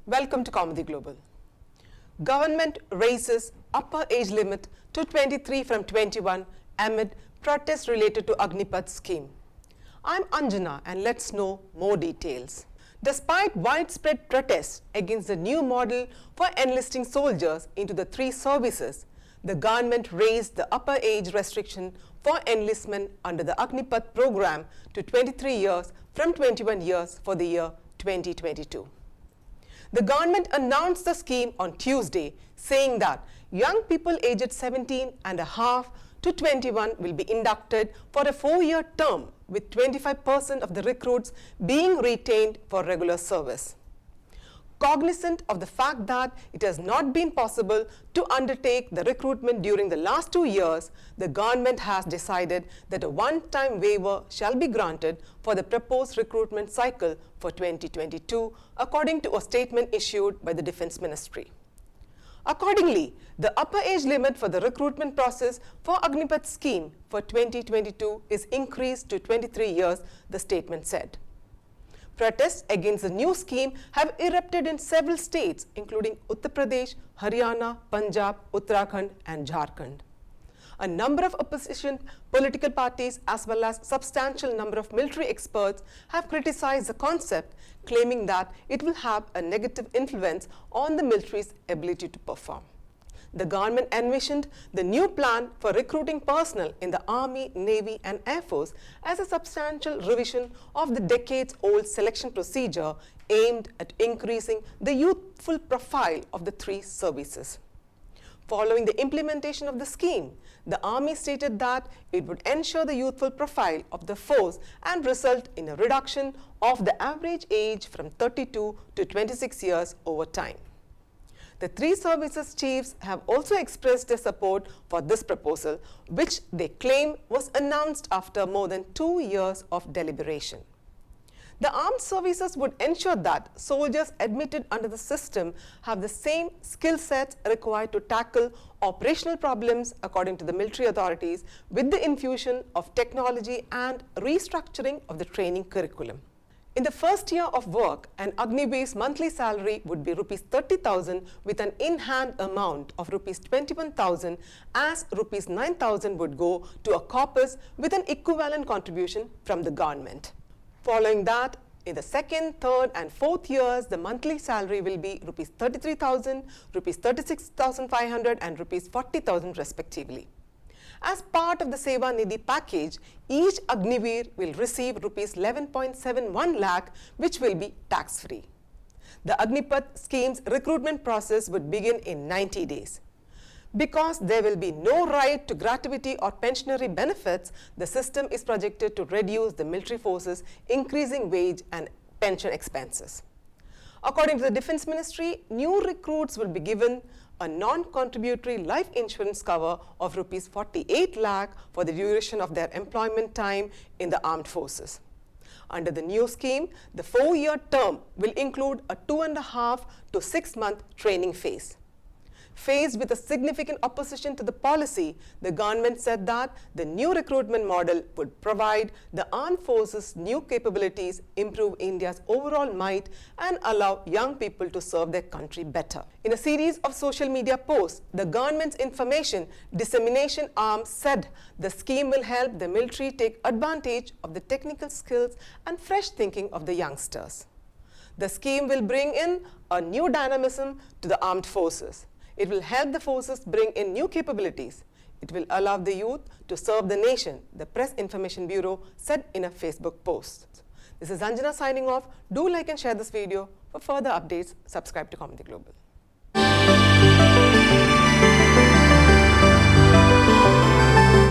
Welcome to Kaumudy Global. Government raises upper age limit to 23 from 21 amid protests related to Agnipath scheme. I'm Anjana and let's know more details. Despite widespread protests against the new model for enlisting soldiers into the three services, the government raised the upper age restriction for enlistment under the Agnipath program to 23 years from 21 years for the year 2022. The government announced the scheme on Tuesday, saying that young people aged 17 and a half to 21 will be inducted for a 4-year term, with 25% of the recruits being retained for regular service. Cognizant of the fact that it has not been possible to undertake the recruitment during the last 2 years, the government has decided that a one-time waiver shall be granted for the proposed recruitment cycle for 2022, according to a statement issued by the Defence Ministry. Accordingly, the upper age limit for the recruitment process for Agnipath scheme for 2022 is increased to 23 years, the statement said. Protests against the new scheme have erupted in several states, including Uttar Pradesh, Haryana, Punjab, Uttarakhand, and Jharkhand. A number of opposition political parties as well as substantial number of military experts have criticized the concept, claiming that it will have a negative influence on the military's ability to perform. The government envisioned the new plan for recruiting personnel in the Army, Navy and Air Force as a substantial revision of the decades-old selection procedure aimed at increasing the youthful profile of the three services. Following the implementation of the scheme, the Army stated that it would ensure the youthful profile of the force and result in a reduction of the average age from 32 to 26 years over time. The three services chiefs have also expressed their support for this proposal, which they claim was announced after more than 2 years of deliberation. The armed services would ensure that soldiers admitted under the system have the same skill sets required to tackle operational problems, according to the military authorities, with the infusion of technology and restructuring of the training curriculum. In the first year of work, an Agnipath's monthly salary would be Rs 30,000 with an in-hand amount of Rs 21,000, as Rs 9,000 would go to a corpus with an equivalent contribution from the government. Following that, in the second, third and fourth years, the monthly salary will be Rs 33,000, Rs 36,500 and Rs 40,000 respectively. As part of the Seva Nidhi package, each Agniveer will receive Rs 11.71 lakh, which will be tax-free. The Agnipath scheme's recruitment process would begin in 90 days. Because there will be no right to gratuity or pensionary benefits, the system is projected to reduce the military force's increasing wage and pension expenses. According to the Defence Ministry, new recruits will be given a non-contributory life insurance cover of Rs 48 lakh for the duration of their employment time in the armed forces. Under the new scheme, the 4-year term will include a 2.5 to 6-month training phase. Faced with a significant opposition to the policy, the government said that the new recruitment model would provide the armed forces new capabilities, improve India's overall might, and allow young people to serve their country better. In a series of social media posts, the government's information dissemination arm said the scheme will help the military take advantage of the technical skills and fresh thinking of the youngsters. The scheme will bring in a new dynamism to the armed forces. It will help the forces bring in new capabilities. It will allow the youth to serve the nation, the Press Information Bureau said in a Facebook post. This is Anjana signing off. Do like and share this video. For further updates, subscribe to Kaumudy Global.